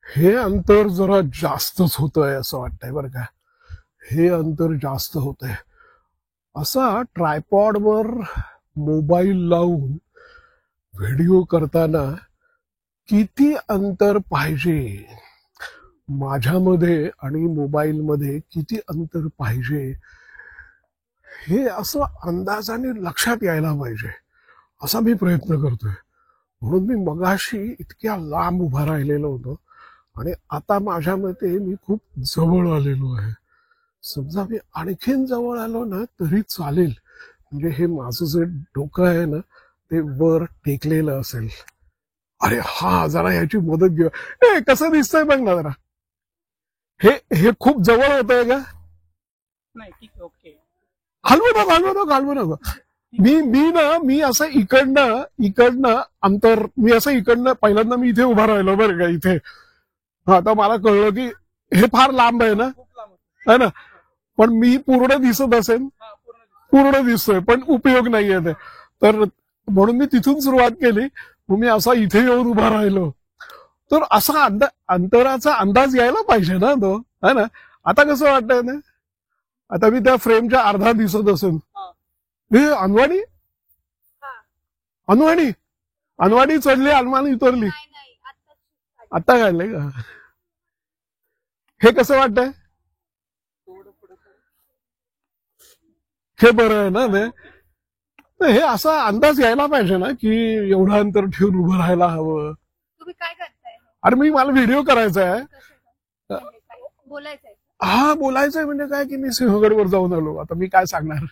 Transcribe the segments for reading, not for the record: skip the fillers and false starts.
हे अंतर जरा जास्तच होतंय असं वाटतंय बरं का. हे अंतर जास्त होतंय. असा ट्रायपॉडवर मोबाईल लावून व्हिडिओ करताना किती अंतर पाहिजे, माझ्यामध्ये आणि मोबाईलमध्ये किती अंतर पाहिजे, हे असं अंदाजाने लक्षात यायला पाहिजे, असा मी प्रयत्न करतोय. म्हणून मी मगाशी इतक्या लांब उभा राहिलेलो होतो आणि आता माझ्या मते मी खूप जवळ आलेलो आहे. समजा मी आणखीन जवळ आलो ना तरी चालेल, म्हणजे हे माझं जे डोकं आहे ना ते वर टेकलेलं असेल. अरे हा, जरा ह्याची मदत घेऊ. कसं दिसतंय बघ ना जरा. हे हे खूप जवळ होत आहे का? नाही, ठीक आहे, ओके. घालवू नको. मी असं इकडनं अंतर, मी असं इकडनं पहिल्यांदा मी इथे उभा राहिलो बरं का इथे. हा, आता मला कळलं की हे फार लांब आहे ना, खूप लांब है ना. पण मी पूर्ण दिसत असेल, पूर्ण दिसतोय पण उपयोग नाहीये ते. तर म्हणून मी तिथून सुरुवात केली. मग मी असा इथे येऊन उभा राहिलो. तर असा अंतराचा अंदाज यायला पाहिजे ना तो, है ना. आता कसं वाटतंय ना, आता मी त्या फ्रेमच्या अर्धा दिसत असेल. हे अनवाणी अनवाणी अनवाणी चढली, अनवाणी उतरली. आता काढले का? हे कसं वाटतंय? हे बरं आहे ना ते. हे असा अंदाज यायला पाहिजे ना की एवढं अंतर ठेवून उभं राहायला हवं. तुम्ही काय करताय? अरे मला व्हिडिओ करायचा आहे. बोलायचंय? हा, बोलायचंय म्हणजे काय की मी सिंहगडवर जाऊन आलो. आता मी काय सांगणार.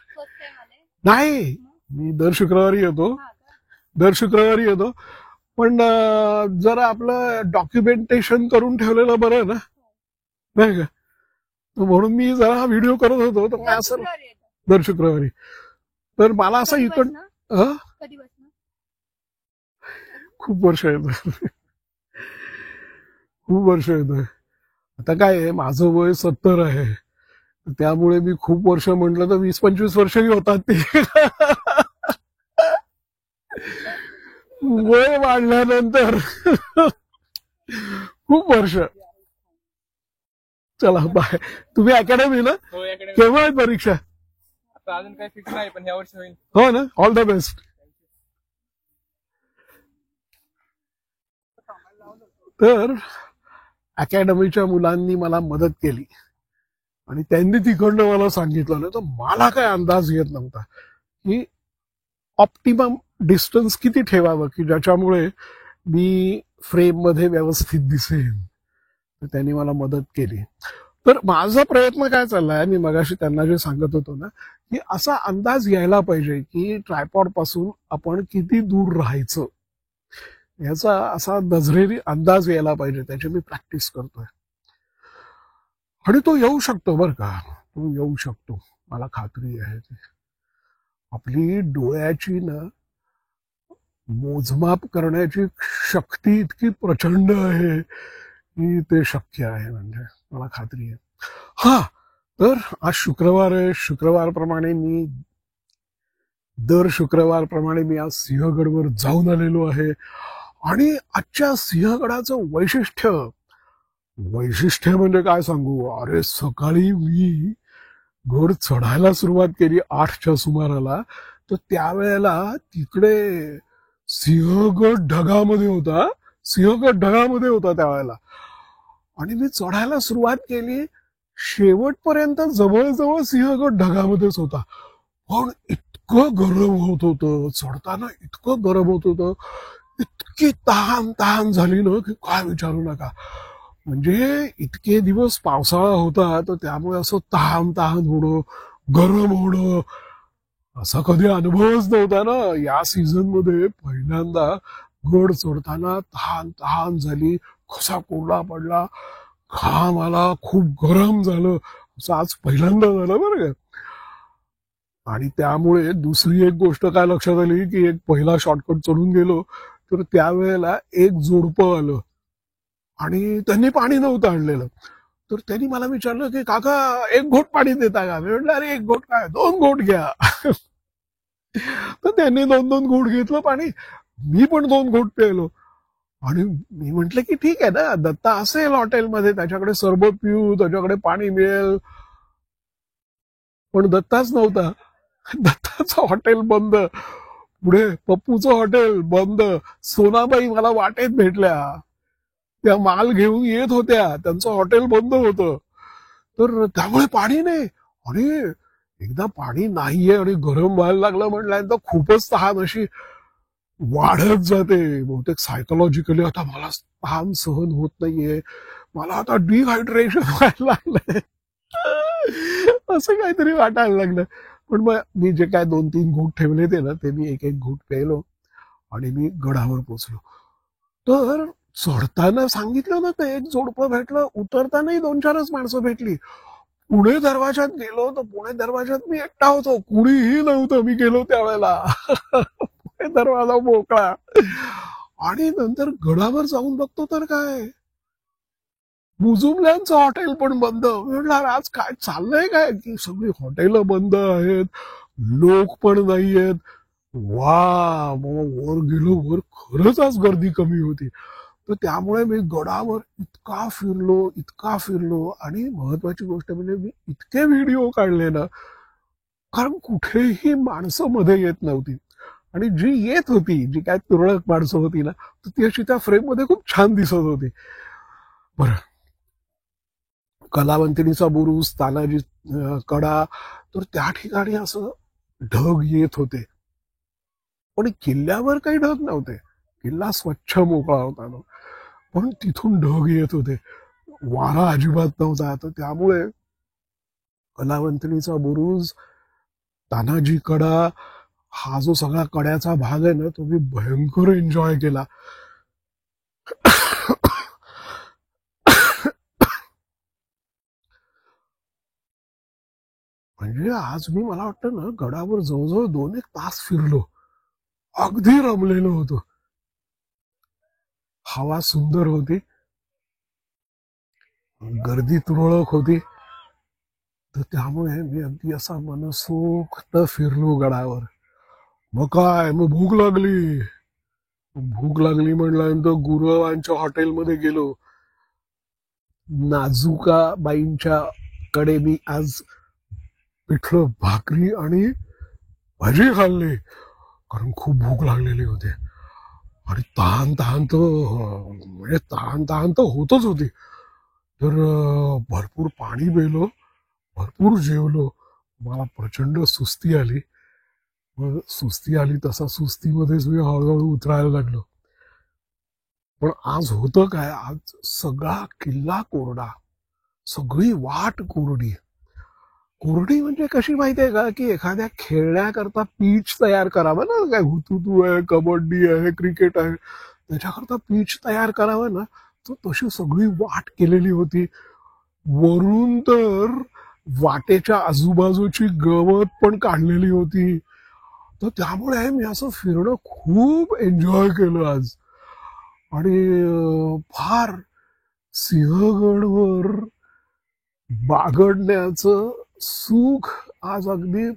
नाही, मी दर शुक्रवारी येतो. पण जरा आपलं डॉक्युमेंटेशन करून ठेवलेलं बरं ना, नाही का. म्हणून मी जरा हा व्हिडिओ करत होतो. तर काय असं दर शुक्रवारी. तर मला असं इकडं खूप वर्ष येत. आता काय आहे, माझं वय 70 आहे. त्यामुळे मी खूप वर्ष म्हटलं तर 20-25 वर्षही होतात ते. वय वाढल्यानंतर खूप वर्ष. चला बाय. तुम्ही अकॅडमीला केव्हा आहे परीक्षा? आता अजून काही फिक्स नाही, पण ह्या वर्षी होईल. हो ना. All the best. तर अकॅडमीच्या मुलांनी मला मदत केली आणि त्यांनी तिकडनं मला सांगितलं ना, तर मला काय अंदाज येत नव्हता की ऑप्टिमम डिस्टन्स किती ठेवावं की ज्याच्यामुळे मी फ्रेम मध्ये व्यवस्थित दिसेन. तर त्यांनी मला मदत केली. तर माझा प्रयत्न काय चाललाय, मी मगाशी त्यांना जे सांगत होतो ना, की असा अंदाज यायला पाहिजे की ट्रायपॉड पासून आपण किती दूर राहायचं, याचा असा नजरेने अंदाज यायला पाहिजे. त्याची मी प्रॅक्टिस करतोय आणि तो येऊ शकतो बरं का. तो येऊ शकतो, मला खात्री आहे. आपली डोळ्याची ना मोजमाप करण्याची शक्ती इतकी प्रचंड आहे की ते शक्य आहे, म्हणजे मला खात्री आहे. हा, तर आज शुक्रवार आहे. शुक्रवारप्रमाणे मी दर शुक्रवारप्रमाणे मी आज सिंहगडवर जाऊन आलेलो आहे. आणि आजच्या सिंहगडाचं वैशिष्ट्य म्हणजे काय सांगू. अरे सकाळी मी गड चढायला सुरुवात केली 8च्या सुमाराला. तर त्यावेळेला तिकडे सिंहगड ढगामध्ये होता त्यावेळेला. आणि मी चढायला सुरुवात केली. शेवटपर्यंत जवळजवळ सिंहगड ढगामध्येच होता. पण इतकं गरम होत होतं चढताना, इतकं गरम होत होतं, इतकी तहान झाली ना की काय विचारू नका. म्हणजे इतके दिवस पावसाळा होता तर त्यामुळे असं तहान होणं, गरम होणं, असा कधी अनुभवच नव्हता ना. या सीझन मध्ये पहिल्यांदा गड चढताना तहान झाली, कसा कोरडा पडला, घाम आला, खूप गरम झालं, असं आज पहिल्यांदा झालं बरं का. आणि त्यामुळे दुसरी एक गोष्ट काय लक्षात आली की एक पहिला शॉर्टकट चढून गेलो तर त्यावेळेला एक जोडपं आलं आणि त्यांनी पाणी नव्हतं आणलेलं. तर त्यांनी मला विचारलं की काका एक घोट पाणी देता का. मी म्हटलं अरे एक घोट काय, 2 घोट घ्या. तर त्यांनी 2-2 घोट घेतलं पाणी. मी पण 2 घोट प्यायलो. आणि मी म्हंटल की ठीक आहे ना, दत्ता असेल हॉटेलमध्ये, त्याच्याकडे सरबत पिऊ, त्याच्याकडे पाणी मिळेल. पण दत्ताच नव्हता. दत्ताचं हॉटेल बंद. पुढे पप्पूचं हॉटेल बंद. सोनाबाई मला वाटेत भेटल्या, त्या माल घेऊन येत होत्या, त्यांचं हॉटेल बंद होतं. तर त्यामुळे पाणी नाही. आणि एकदा पाणी नाहीये आणि गरम व्हायला लागलं म्हटल्यानंतर खूपच तहान अशी वाढत जाते. बहुतेक सायकोलॉजिकली आता मला तहान सहन होत नाहीये, मला आता डिहायड्रेशन व्हायला लागलंय, असं काहीतरी वाटायला लागलं. पण मग मी जे काय 2-3 घूट ठेवले ते ना, ते मी एक एक घूट प्यायलो आणि मी गडावर पोचलो. तर चढताना सांगितलं ना, तर एक जोडपं भेटलं, उतरतानाही 2-4च माणसं भेटली. पुणे दरवाजात गेलो तर पुणे दरवाजात मी एकटा होतो, कुणीही नव्हतं मी गेलो त्यावेळेला. पुणे दरवाजा मोकळा. आणि नंतर गडावर जाऊन बघतो तर काय, मुजुमल्यांचं हॉटेल पण बंद. म्हटलं आज काय चाललंय काय, की सगळी हॉटेलं बंद आहेत, लोक पण नाहीयेत. वा, मग वर गेलो, वर खरंच आज गर्दी कमी होती. तर त्यामुळे मी गडावर इतका फिरलो आणि महत्वाची गोष्ट म्हणजे मी इतके व्हिडिओ काढले ना, कारण कुठेही माणसं मध्ये येत नव्हती. आणि जी येत होती, जी काय तुरळक माणसं होती ना, तर ती अशी त्या फ्रेम मध्ये खूप छान दिसत होती. बरं, कलावंतिणीचा बुरुज, तानाजी कडा, तर त्या ठिकाणी असं ढग येत होते. पण किल्ल्यावर काही ढग नव्हते, किल्ला स्वच्छ मोकळा होता ना, पण तिथून ढग येत होते, वारा अजिबात नव्हता. तर त्यामुळे कलावंतिणीचा बुरुज, तानाजी कडा, हा जो सगळा कड्याचा भाग आहे ना, तो मी भयंकर एन्जॉय केला. म्हणजे आज मी, मला वाटतं ना, गडावर जवळजवळ 2-1 तास फिरलो, अगदी रमलेलो होतो. हवा सुंदर होती, गर्दी तुरळक होती. तर त्यामुळे मी अगदी असा मनसोक्त फिरलो गडावर. मग काय, मग भूक लागली म्हटल्यानंतर गुरुवांच्या हॉटेलमध्ये गेलो. नाजुका बाईंच्या कडे मी आज पिठलं भाकरी आणि भजी खाल्ली, कारण खूप भूक लागलेली होती. आणि तहान तहान तर होतच होती. तर भरपूर पाणी पिलो, भरपूर जेवलो. मला प्रचंड सुस्ती आली. मग सुस्ती आली तसा सुस्तीमध्येच मी हळूहळू उतरायला लागलो. पण आज होतं काय, आज सगळा किल्ला कोरडा, सगळी वाट कोरडी. कोरडी म्हणजे कशी माहितीये का, की एखाद्या खेळण्याकरता पीच तयार करावं ना, काय हुतुतू आहे, कबड्डी आहे, क्रिकेट आहे, त्याच्याकरता पीच तयार करावं ना, तर तशी सगळी वाट केलेली होती. वरून तर वाटेच्या आजूबाजूची गवत पण काढलेली होती. तर त्यामुळे मी असं फिरणं खूप एन्जॉय केलं आज. आणि फार सिंहगडवर बागडण्याचं सुख आज अगदी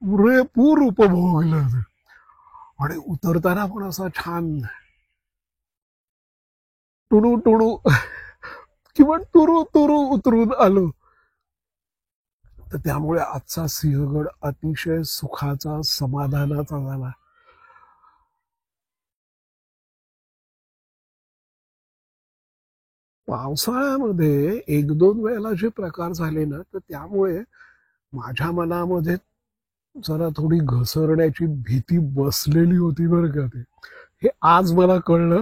पुरेपूर उपभोगलं. आणि उतरताना पण असा छान टुडू टुडू किंवा तुरु तुरु उतरून आलो. तर त्यामुळे आजचा सिंहगड अतिशय सुखाचा, समाधानाचा झाला. पावसाळ्यामध्ये 1-2 वेळेला जे प्रकार झाले ना, तर त्यामुळे माझ्या मनामध्ये जरा थोडी घसरण्याची भीती बसलेली होती बरं का. ते हे आज मला कळलं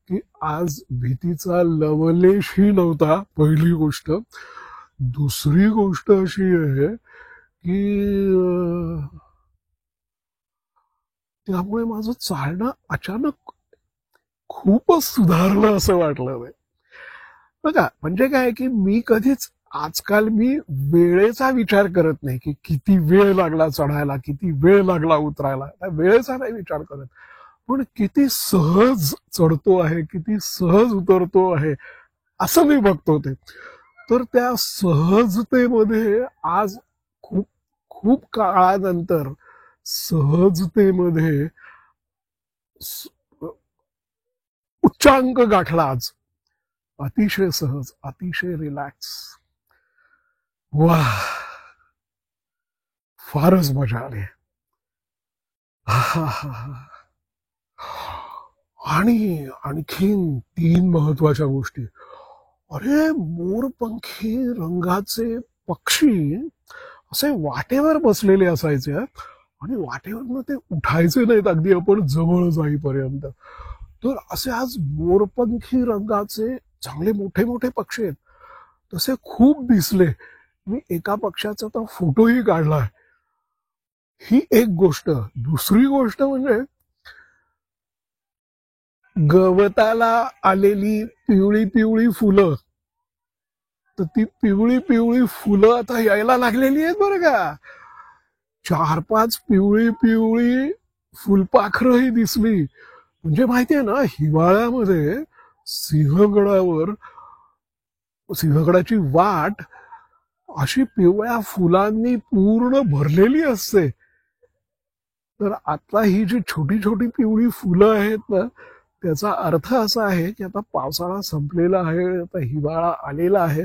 की आज भीतीचा लवलेशही नव्हता, पहिली गोष्ट. दुसरी गोष्ट अशी आहे की त्यामुळे माझं चालणं अचानक खूपच सुधारलं असं वाटलं नाही. बघा, म्हणजे काय की मी कधीच आजकाल मी वेळेचा विचार करत नाही, की किती वेळ लागला चढायला, किती वेळ लागला उतरायला, वेळेचा नाही विचार करत. पण किती सहज चढतो आहे, किती सहज उतरतो आहे, असं मी बघतो ते. तर त्या सहजतेमध्ये आज खूप खूप काळानंतर सहजतेमध्ये उच्चांक गाठला आज. अतिशय सहज, अतिशय रिलॅक्स. वा, फारच मजा आली. आणि आणखीन 3 महत्वाच्या गोष्टी. अरे, मोरपंखी रंगाचे पक्षी असे वाटेवर बसलेले असायचे आणि वाटेवरनं ते उठायचे नाहीत अगदी आपण जवळ जाईपर्यंत. तर असे आज मोरपंखी रंगाचे चांगले मोठे मोठे पक्षी आहेत तसे खूप दिसले. मी एका पक्षाचा तर फोटोही काढलाय. ही एक गोष्ट. दुसरी गोष्ट म्हणजे गवताला आलेली पिवळी पिवळी फुलं, तर ती पिवळी पिवळी फुलं आता यायला लागलेली आहेत बरं का. 4-5 पिवळी पिवळी फुलपाखरंही दिसली. म्हणजे माहितीये ना, हिवाळ्यामध्ये सिंहगडाची वाट अशी पिवळ्या फुलांनी पूर्ण भरलेली असते. तर आता ही जी छोटी छोटी पिवळी फुलं आहेत ना, त्याचा अर्थ असा आहे की आता पावसाळा संपलेला आहे, आता हिवाळा आलेला आहे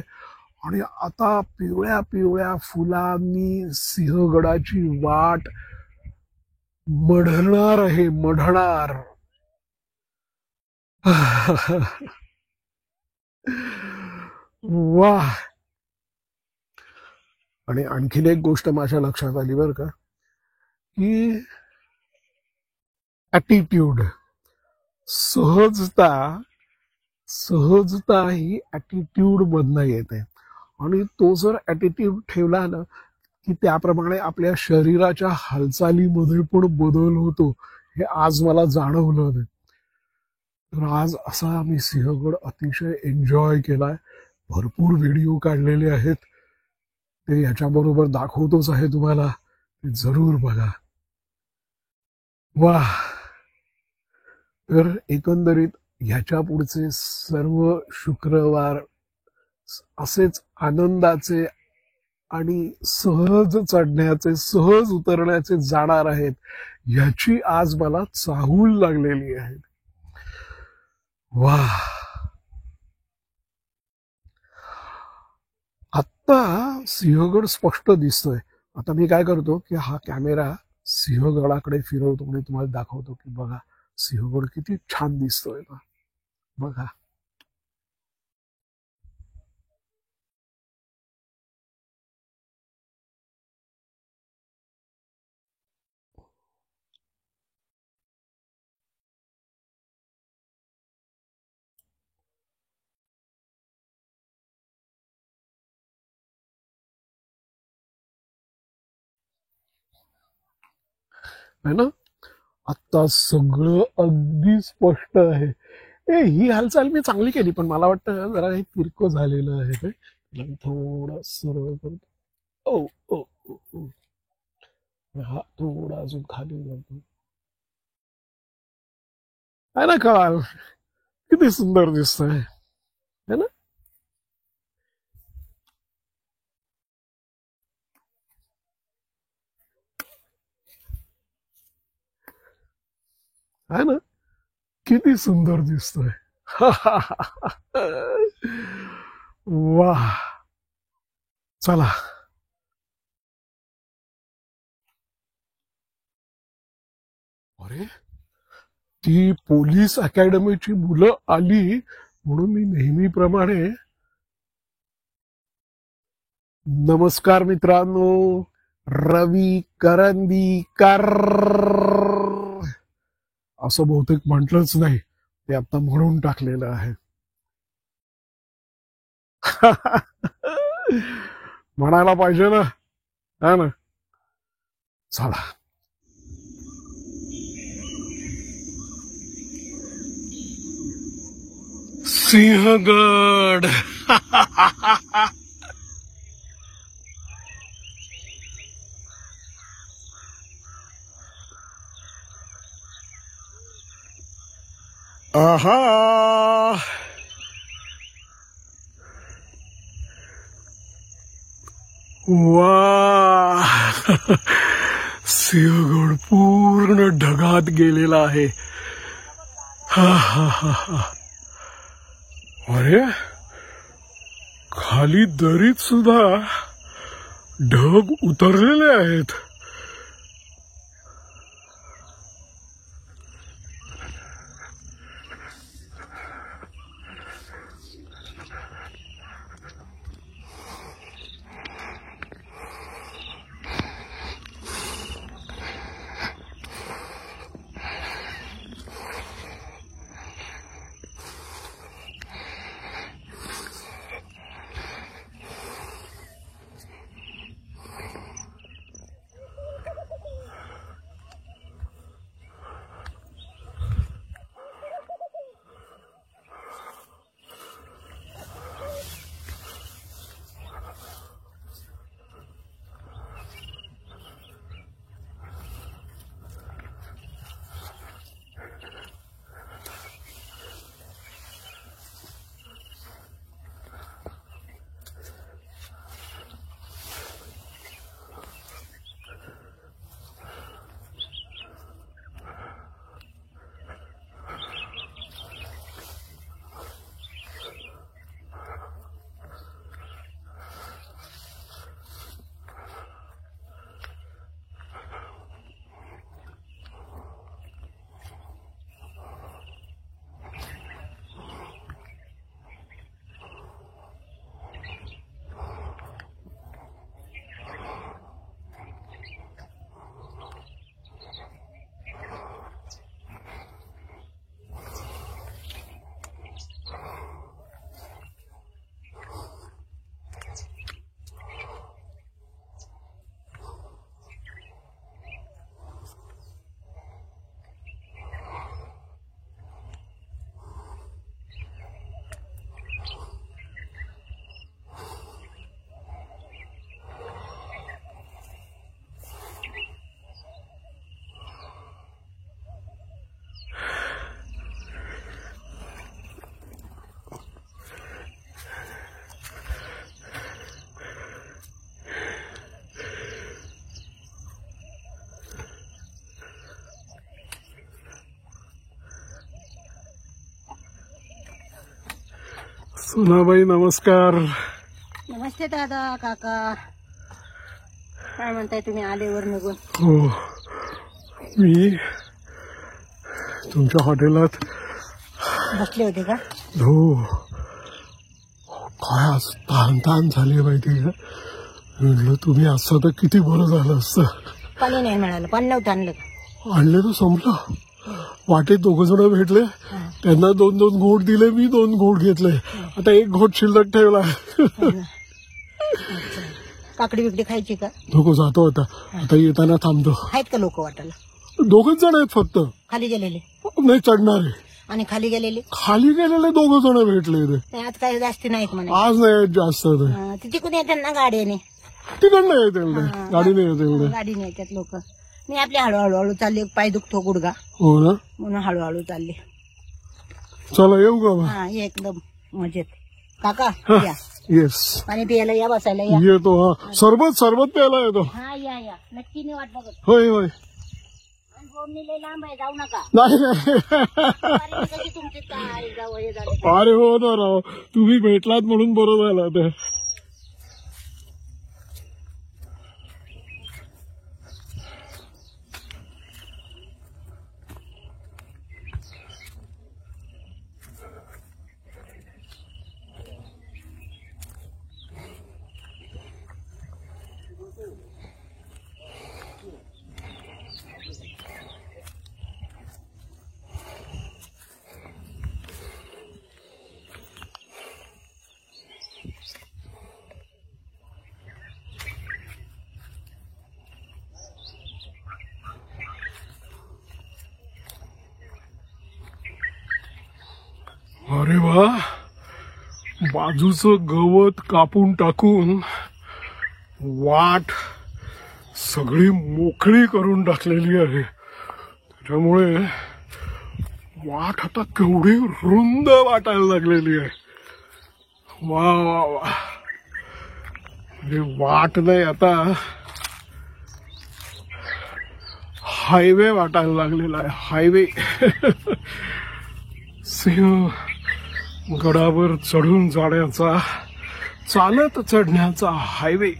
आणि आता पिवळ्या पिवळ्या फुलांनी सिंहगडाची वाट मढणार आहे, मढणार. वाह. आणि आणखीन एक गोष्ट माझ्या लक्षात आली बरं का, की ॲटिट्यूड, सहजता ही ॲटिट्यूड मधनं येते. आणि तो जर ॲटिट्यूड ठेवला ना की त्याप्रमाणे आपल्या शरीराच्या हालचालीमध्ये पण बदल होतो. हे आज मला जाणवलं नाही. तर आज असा आम्ही सिंहगड अतिशय एन्जॉय केलाय. भरपूर व्हिडिओ काढलेले आहेत, ते याच्याबरोबर दाखवतोच आहे तुम्हाला, ते जरूर बघा. वाह. तर एकंदरीत ह्याच्या पुढचे सर्व शुक्रवार असेच आनंदाचे आणि सहज चढण्याचे, सहज उतरण्याचे जाणार आहेत, ह्याची आज मला चाहूल लागलेली आहे. वाह. आत्ता सिंहगड स्पष्ट दिसतोय. आता मी काय करतो की हा कॅमेरा सिंहगडाकडे फिरवतो आणि तुम्हाला दाखवतो की बघा सिंहगड किती छान दिसतोय ना. बघा. है ना. आता सगळं अगदी स्पष्ट आहे. ही हालचाल मी चांगली केली, पण मला वाटतं जरा हे तिरकं झालेलं आहे. ते थोडं सरळ करतो. ओ ओ ओ ओ. हा थोडा अजून खाली जातो. आहे ना कळाल किती सुंदर दिसतंय, है ना. आहे ना, किती सुंदर दिसतोय. वाह. चला. अरे, ती पोलीस अकॅडमीची मुलं आली म्हणून मी नेहमीप्रमाणे नमस्कार मित्रांनो, रवी करंदीकर असं बहुतेक म्हटलंच नाही, ते आता म्हणून टाकलेलं आहे. म्हणायला पाहिजे ना, है ना. चला. सिंहगड. आहा. वा. सिंहगड पूर्ण ढगात गेलेला आहे. अरे खाली दरीत सुद्धा ढग उतरलेले आहेत. सोनाबाई नमस्कार. नमस्ते दादा काका. काय म्हणताय तुम्ही आलेवर निघून? हो मी तुमच्या हॉटेलात बसले होते का? हो काय आज ताण झाली माहिती का. म्हटलं तुम्ही असं तर किती बरं झालं असतं. पाणी नाही मिळालं. पाणी नव्हतं आणलं. आणले तर संपलं. वाटेत 2 जण भेटले, त्यांना 2-2 घोट दिले, मी 2 घोट घेतले. आता 1 घोट शिल्लक ठेवला. काकडी बिकडी खायची का? नको जातो आता येताना थांबतो. आहेत का लोक वाटायला? 2 जण आहेत फक्त. खाली गेलेले नाही चढणारे. आणि खाली गेलेले 2 जण भेटले. नाही, आज काही जास्ती नाहीत म्हणे. आज नाही जास्त. तिकडून येतात ना गाड्याने. तिकडनं येते गाडीने येते. गाडीने येतात लोक. मी आपली हळूहळू चालली. पाय दुखतो गुडगा हो ना. म्हणून हळूहळू चालली. चला येऊ का. हा एकदम मजेत. काका या. येस पाणी प्यायला या. बसायला या. येतो. हा सरबत प्यायला येतो. हा या नक्की नाही वाट बघत. होय रोडनी लय लांब आहे. जाऊ नका. नाही कशी तुमची काय जाऊ हे झालं. अरे हो ना राव, तुम्ही भेटलात म्हणून बरं झालं ते. अरे वा, बाजूचं गवत कापून टाकून वाट सगळी मोकळी करून टाकलेली आहे. त्याच्यामुळे वाट आता केवढी रुंद वाटायला लागलेली आहे. वा वा वा. वाट नाही, आता हायवे वाटायला लागलेला आहे. हायवे. सिंह गडावर चढून जाण्याचा, चालत चढण्याचा हायवे.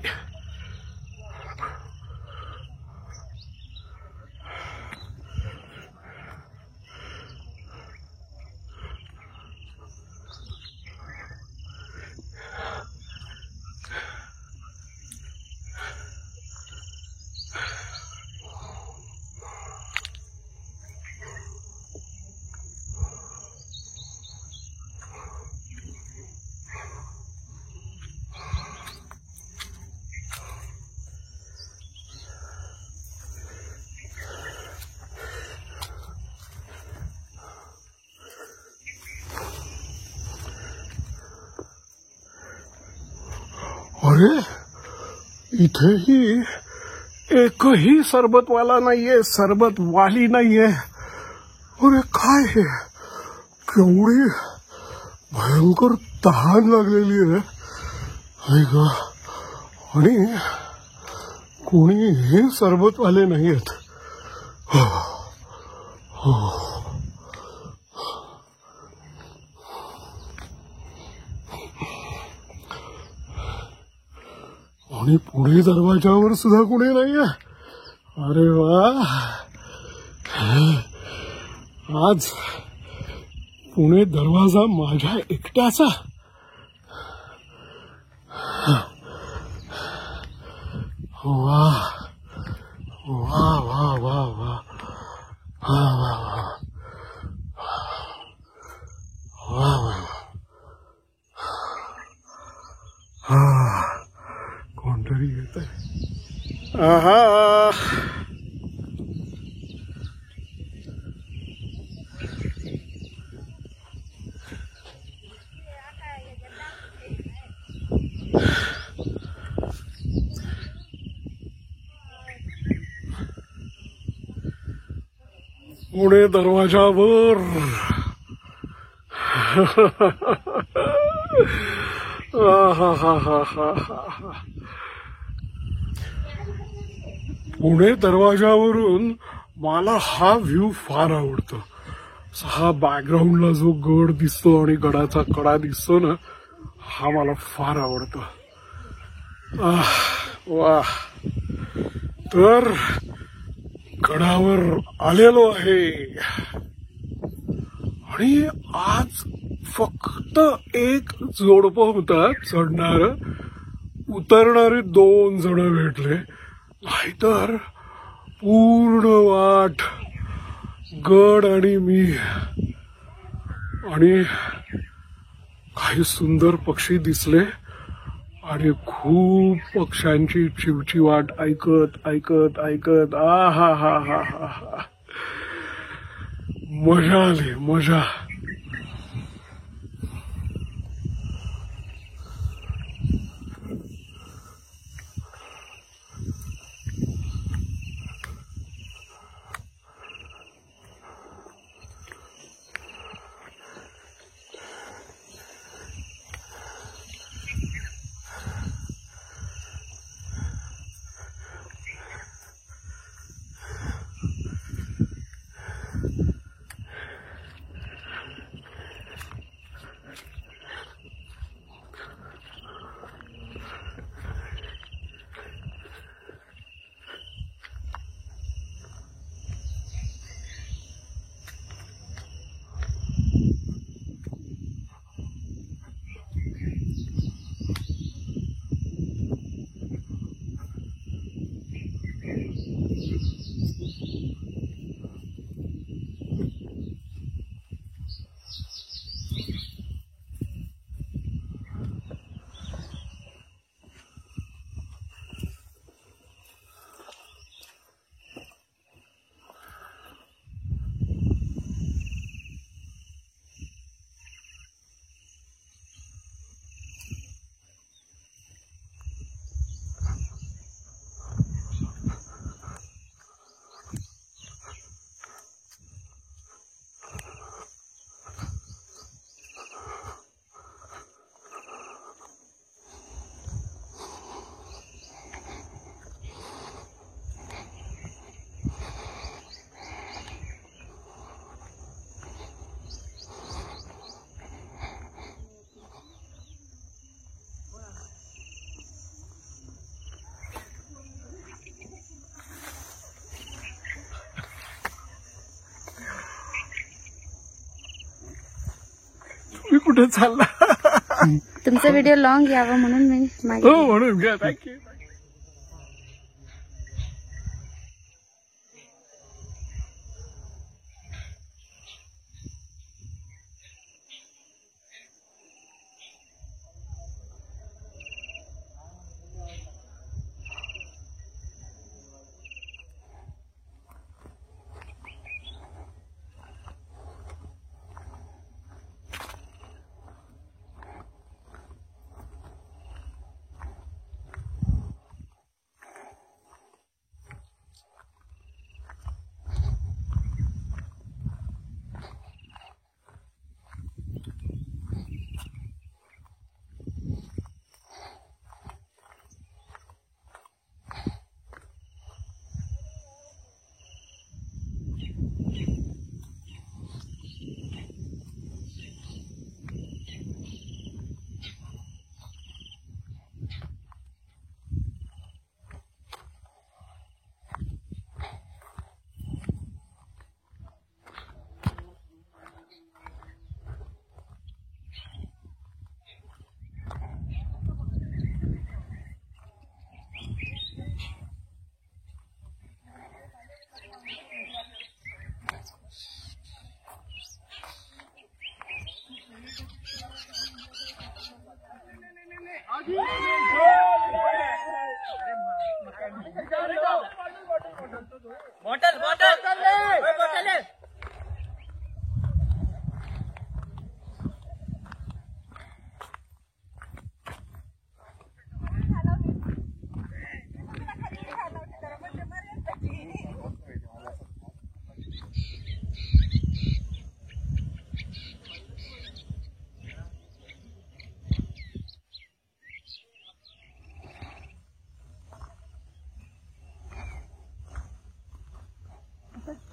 अरे इथेही एकही सरबतवाला नाहीये, सरबतवाली नाहीये. अरे काय हे, केवढी भयंकर तहान लागलेली आहे. आणि कोणीही सरबतवाले नाहीयेत. आणि पुणे दरवाजावर सुद्धा कोणी नाहीये. अरे वा, आज पुणे दरवाजा माझ्या एकट्याचा. वा वा वा वा वा वा वा वा. कोणतरी येत आहे. आहा, पुणे दरवाजावर पुणे दरवाजावरून मला हा व्ह्यू फार आवडतो. हा बॅकग्राऊंडला जो गड दिसतो आणि गडाचा कडा दिसतो ना, हा मला फार आवडतो. वा, तर गडावर आलेलो आहे आणि आज फक्त एक जोडपं होता चढणार, उतरणारे 2 जण भेटले. नाहीतर पूर्ण वाट गड आणि मी. आणि काही सुंदर पक्षी दिसले आणि खूप पक्ष्यांची चिवचिवाट ऐकत ऐकत ऐकत हा हा हा हा हा, मजा आली, मजा. मी कुठे चालला. तुमचा व्हिडिओ लॉंग यावा म्हणून मी हो मागितलं. म्हणून घ्या. थँक्यू.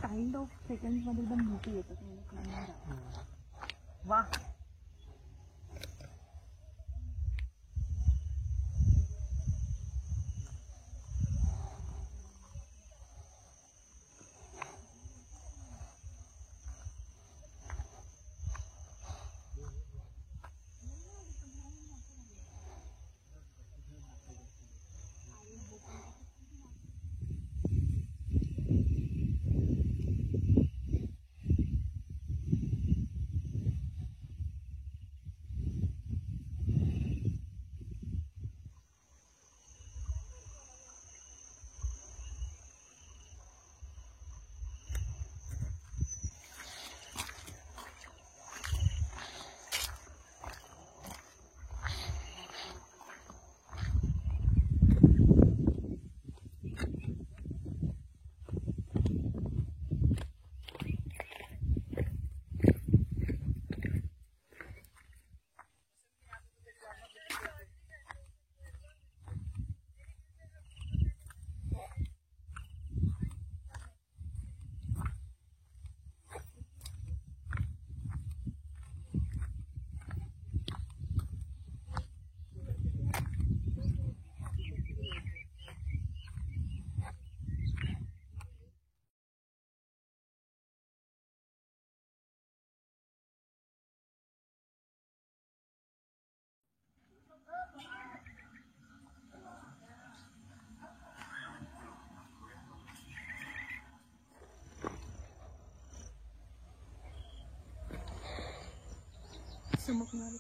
काइंड ऑफ सेकंड मध्ये एकदम मोठी येतात. वा. चमकणार